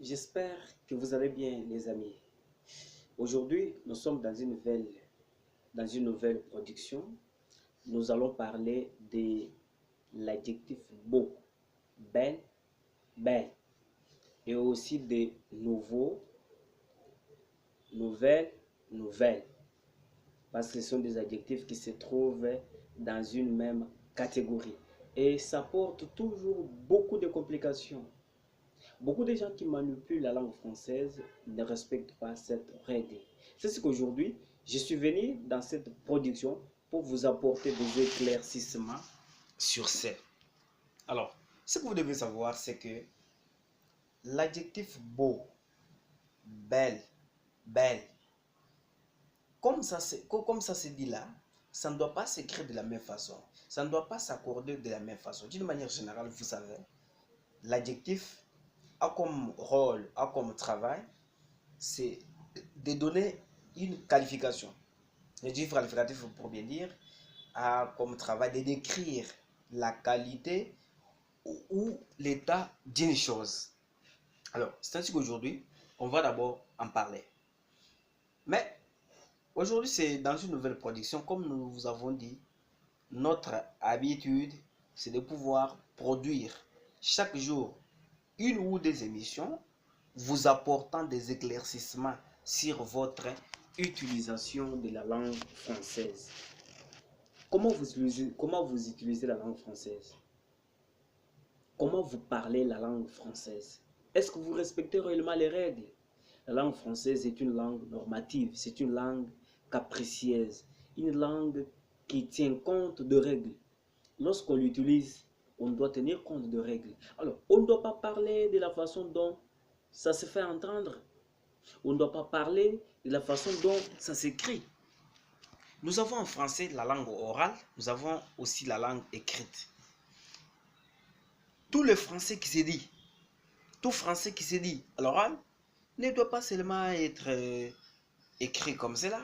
J'espère que vous allez bien, les amis. Aujourd'hui, nous sommes dans une nouvelle production. Nous allons parler de l'adjectif beau, belle, belle, et aussi de nouveau, nouvelle, nouvelle, parce que ce sont des adjectifs qui se trouvent dans une même catégorie. Et ça porte toujours beaucoup de complications. Beaucoup de gens qui manipulent la langue française ne respectent pas cette règle. C'est ce qu'aujourd'hui, je suis venu dans cette production pour vous apporter des éclaircissements sur ce. Alors, ce que vous devez savoir, c'est que l'adjectif beau, belle, belle, comme ça se dit là, ça ne doit pas s'écrire de la même façon. Ça ne doit pas s'accorder de la même façon. D'une manière générale, vous savez, l'adjectif a comme rôle, a comme travail, c'est de donner une qualification. L'adjectif qualificatif, pour bien dire, a comme travail de décrire la qualité ou l'état d'une chose. Alors, c'est ainsi qu'aujourd'hui, on va d'abord en parler. Mais aujourd'hui, c'est dans une nouvelle production, comme nous vous avons dit, notre habitude, c'est de pouvoir produire chaque jour une ou des émissions vous apportant des éclaircissements sur votre utilisation de la langue française. Comment vous utilisez la langue française? Comment vous parlez la langue française? Est-ce que vous respectez réellement les règles? La langue française est une langue normative, c'est une langue capricieuse, une langue qui tient compte de règles. Lorsqu'on l'utilise, on doit tenir compte de règles. Alors, on ne doit pas parler de la façon dont ça se fait entendre. On ne doit pas parler de la façon dont ça s'écrit. Nous avons en français la langue orale, nous avons aussi la langue écrite. Tout le français qui se dit, tout français qui se dit à l'oral ne doit pas seulement être écrit comme cela.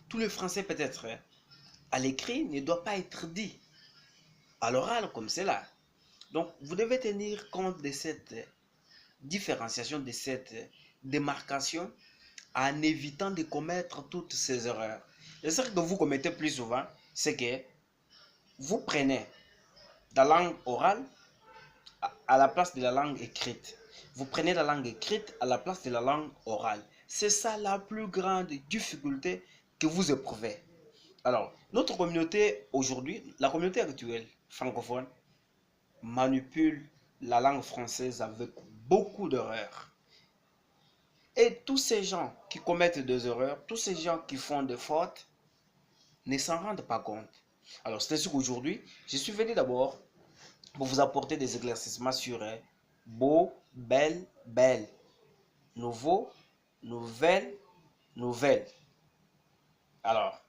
Tout le français peut être à l'écrit ne doit pas être dit à l'oral comme cela. Donc, vous devez tenir compte de cette différenciation, de cette démarcation en évitant de commettre toutes ces erreurs. L'erreur que vous commettez plus souvent, c'est que vous prenez la langue orale à la place de la langue écrite. Vous prenez la langue écrite à la place de la langue orale. C'est ça la plus grande difficulté que vous éprouvez. Alors, notre communauté aujourd'hui, la communauté actuelle francophone, manipule la langue française avec beaucoup d'erreurs. Et tous ces gens qui commettent des erreurs, tous ces gens qui font des fautes, ne s'en rendent pas compte. Alors, c'est ainsi qu'aujourd'hui, je suis venu d'abord pour vous apporter des éclaircissements sur beau, belle, belle, nouveau, nouvelle, nouvelle. Alors,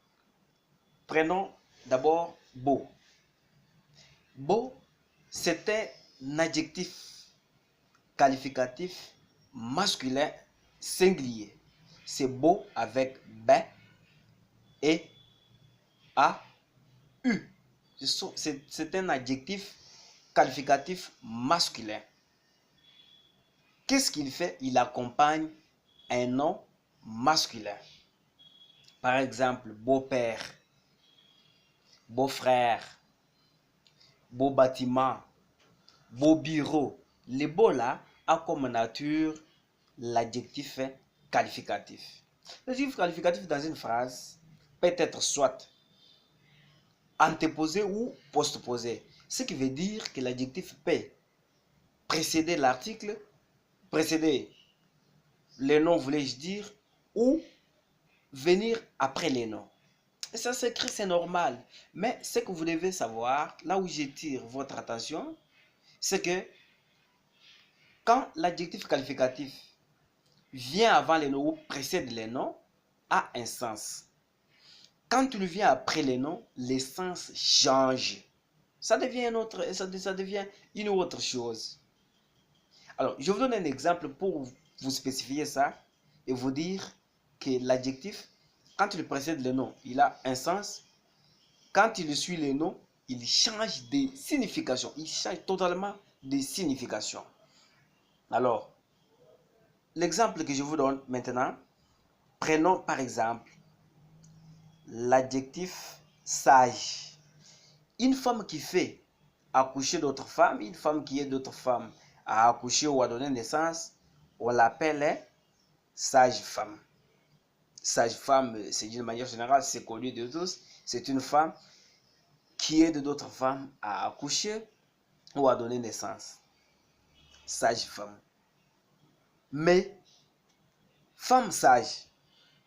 prenons d'abord beau. Beau, c'était un adjectif qualificatif masculin singulier. C'est beau avec B et A, U. C'est un adjectif qualificatif masculin. Qu'est-ce qu'il fait? Il accompagne un nom masculin. Par exemple, beau-père, beau-frère, beau bâtiment, beau bureau. Le beau là a comme nature l'adjectif qualificatif. L'adjectif qualificatif dans une phrase peut être soit antéposé ou postposé. Ce qui veut dire que l'adjectif peut précéder l'article, précéder les noms, voulais-je dire, ou venir après les noms. Et ça s'écrit, c'est normal. Mais ce que vous devez savoir, là où j'attire votre attention, c'est que quand l'adjectif qualificatif vient avant les noms ou précède les noms, a un sens. Quand il vient après les noms, les sens changent. Ça devient une autre chose. Alors, je vous donne un exemple pour vous spécifier ça et vous dire que l'adjectif, quand il précède le nom, il a un sens. Quand il suit le nom, il change de signification. Il change totalement de signification. Alors, l'exemple que je vous donne maintenant, prenons par exemple l'adjectif sage. Une femme qui fait accoucher d'autres femmes, une femme qui aide d'autres femmes à accoucher ou à donner naissance, on l'appelle sage-femme. Sage-femme, c'est d'une manière générale, c'est connu de tous. C'est une femme qui aide d'autres femmes à accoucher ou à donner naissance. Sage-femme. Mais femme sage,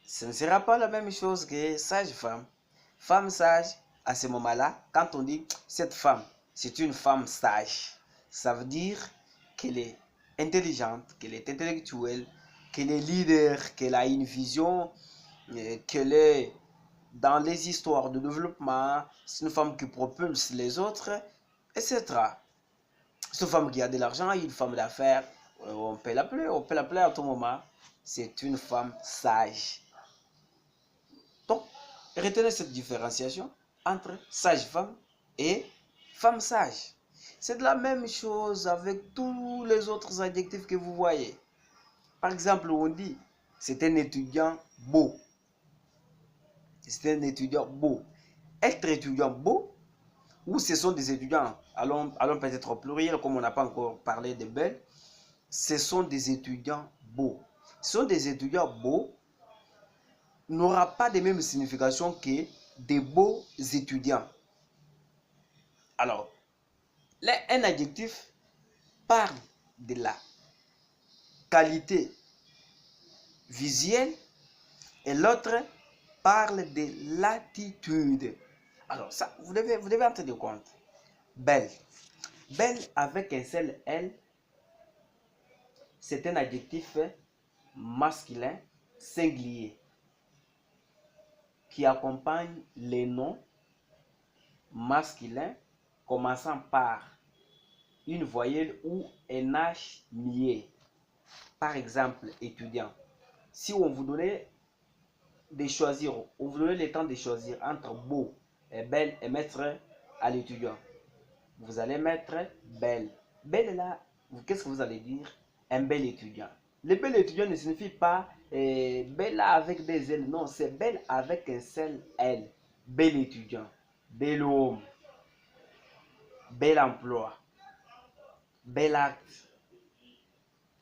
ce ne sera pas la même chose que sage-femme. Femme sage, à ce moment-là, quand on dit cette femme, c'est une femme sage, ça veut dire qu'elle est intelligente, qu'elle est intellectuelle, qu'elle est leader, qu'elle a une vision, qu'elle est dans les histoires de développement, c'est une femme qui propulse les autres, etc. C'est une femme qui a de l'argent, une femme d'affaires, on peut l'appeler à tout moment. C'est une femme sage. Donc, retenez cette différenciation entre sage-femme et femme sage. C'est de la même chose avec tous les autres adjectifs que vous voyez. Par exemple, on dit c'est un étudiant beau. C'est un étudiant beau. Être étudiant beau, ou ce sont des étudiants, allons peut-être au pluriel, comme on n'a pas encore parlé de belles, ce sont des étudiants beaux. Ce sont des étudiants beaux n'aura pas de même signification que des beaux étudiants. Alors, un adjectif parle de la qualité visuelle et l'autre parle de l'attitude. Alors, ça, vous devez en tenir compte. Belle. Belle avec un seul L, c'est un adjectif masculin singulier qui accompagne les noms masculins commençant par une voyelle ou un H nié. Par exemple, étudiant. Si on vous donnait de choisir, on vous donnait le temps de choisir entre beau et belle et mettre à l'étudiant, vous allez mettre belle. Belle là, qu'est-ce que vous allez dire? Un bel étudiant. Le bel étudiant ne signifie pas belle avec des L. Non, c'est belle avec un seul L. Bel étudiant, bel homme, bel emploi, bel acte.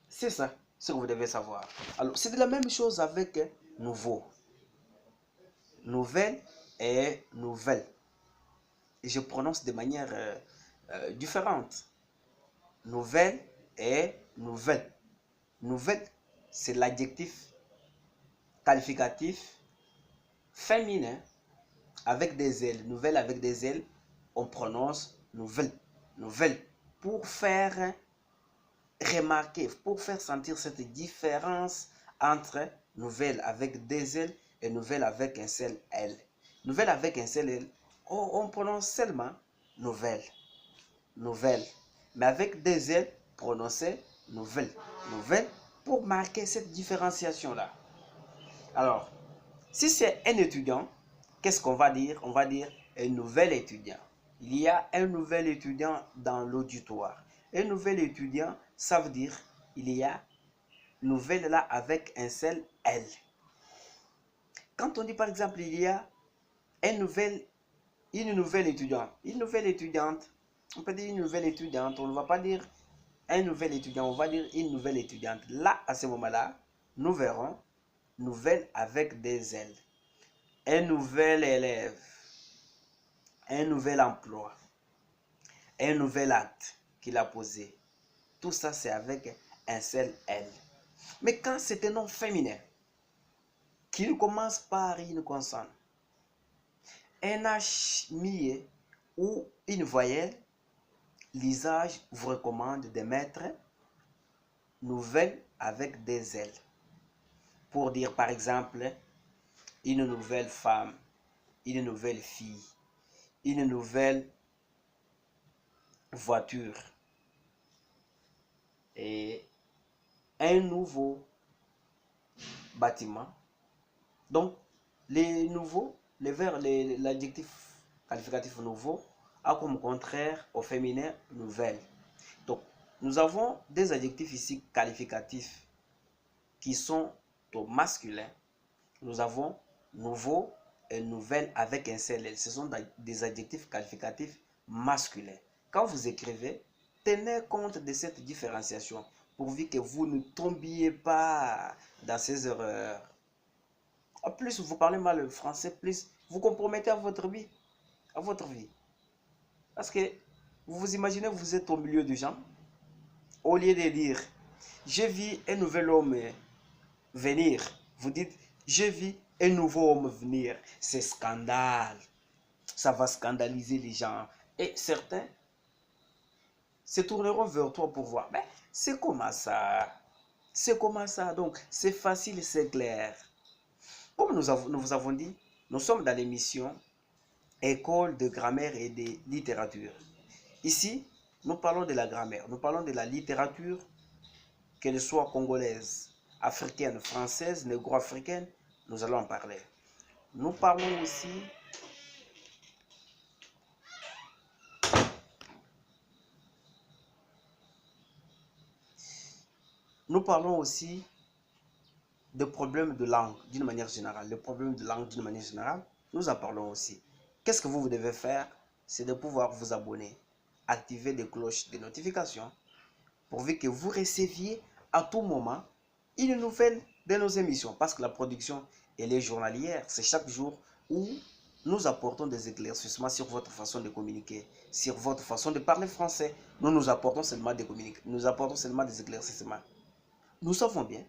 C'est ça, ce que vous devez savoir. Alors, c'est de la même chose avec nouveau. Nouvelle et nouvelle. Et je prononce de manière différente. Nouvelle et nouvelle. Nouvelle, c'est l'adjectif qualificatif féminin avec des ailes. Nouvelle avec des ailes, on prononce nouvelle. Nouvelle. Pour faire remarquer, pour faire sentir cette différence entre nouvelle avec des ailes et nouvelle avec un seul L. Nouvelle avec un seul L, on prononce seulement nouvelle. Nouvelle. Mais avec des ailes, prononcez nouvelle. Nouvelle pour marquer cette différenciation-là. Alors, si c'est un étudiant, qu'est-ce qu'on va dire? On va dire un nouvel étudiant. Il y a un nouvel étudiant dans l'auditoire. Un nouvel étudiant, ça veut dire il y a nouvelle là avec un seul L. Quand on dit par exemple il y a une nouvelle étudiante, on peut dire une nouvelle étudiante, on ne va pas dire un nouvel étudiant, on va dire une nouvelle étudiante. Là, à ce moment-là, nous verrons nouvelle avec des L. Un nouvel élève, un nouvel emploi, un nouvel acte qu'il a posé. Tout ça, c'est avec un seul L. Mais quand c'est un nom féminin, qui ne commence par une consonne, un H muet ou une voyelle, l'usage vous recommande de mettre nouvelle avec des L. Pour dire par exemple, une nouvelle femme, une nouvelle fille, une nouvelle voiture et un nouveau bâtiment. Donc, les nouveaux, l'adjectif qualificatif nouveau a comme contraire au féminin nouvelle. Donc, nous avons des adjectifs ici qualificatifs qui sont au masculin, nous avons nouveau et nouvelle avec un seul L. Ce sont des adjectifs qualificatifs masculins. Quand vous écrivez, tenez compte de cette différenciation pourvu que vous ne tombiez pas dans ces erreurs. En plus, vous parlez mal le français, plus vous compromettez à votre vie. À votre vie. Parce que vous vous imaginez, vous êtes au milieu des gens, au lieu de dire, je vis un nouvel homme venir, vous dites, je vis un nouveau homme venir. C'est scandale. Ça va scandaliser les gens. Et certains se tourneront vers toi pour voir. Mais c'est comment ça? C'est comment ça? Donc, c'est facile, c'est clair. Comme nous vous avons dit, nous sommes dans l'émission École de grammaire et de littérature. Ici, nous parlons de la grammaire, nous parlons de la littérature, qu'elle soit congolaise, africaine, française, négro-africaine, nous allons en parler. Nous parlons aussi des problèmes de langue d'une manière générale. Les problèmes de langue d'une manière générale, nous en parlons aussi. Qu'est-ce que vous devez faire? C'est de pouvoir vous abonner, activer les cloches de notification, pourvu que vous receviez à tout moment une nouvelle de nos émissions. Parce que la production, elle est journalière. C'est chaque jour où nous apportons des éclaircissements sur votre façon de communiquer, sur votre façon de parler français. Nous apportons seulement des communiqués. Nous apportons seulement des éclaircissements. Nous savons bien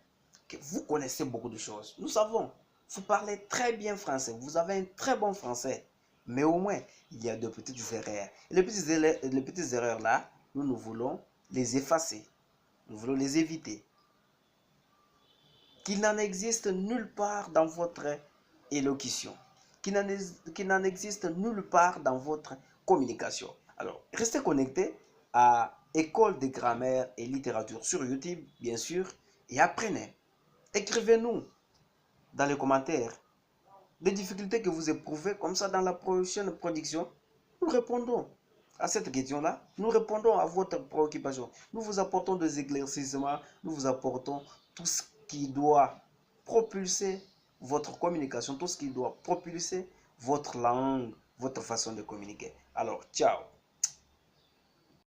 que vous connaissez beaucoup de choses. Nous savons, vous parlez très bien français. Vous avez un très bon français. Mais au moins, il y a de petites erreurs. Et les petites erreurs là, nous voulons les effacer. Nous voulons les éviter. Qu'il n'en existe nulle part dans votre élocution. Qu'il n'en existe nulle part dans votre communication. Alors, restez connectés à École de grammaire et littérature sur YouTube, bien sûr, et apprenez. Écrivez-nous dans les commentaires les difficultés que vous éprouvez, comme ça dans la prochaine production, nous répondons à cette question-là, nous répondons à votre préoccupation. Nous vous apportons des éclaircissements, nous vous apportons tout ce qui doit propulser votre communication, tout ce qui doit propulser votre langue, votre façon de communiquer. Alors, ciao!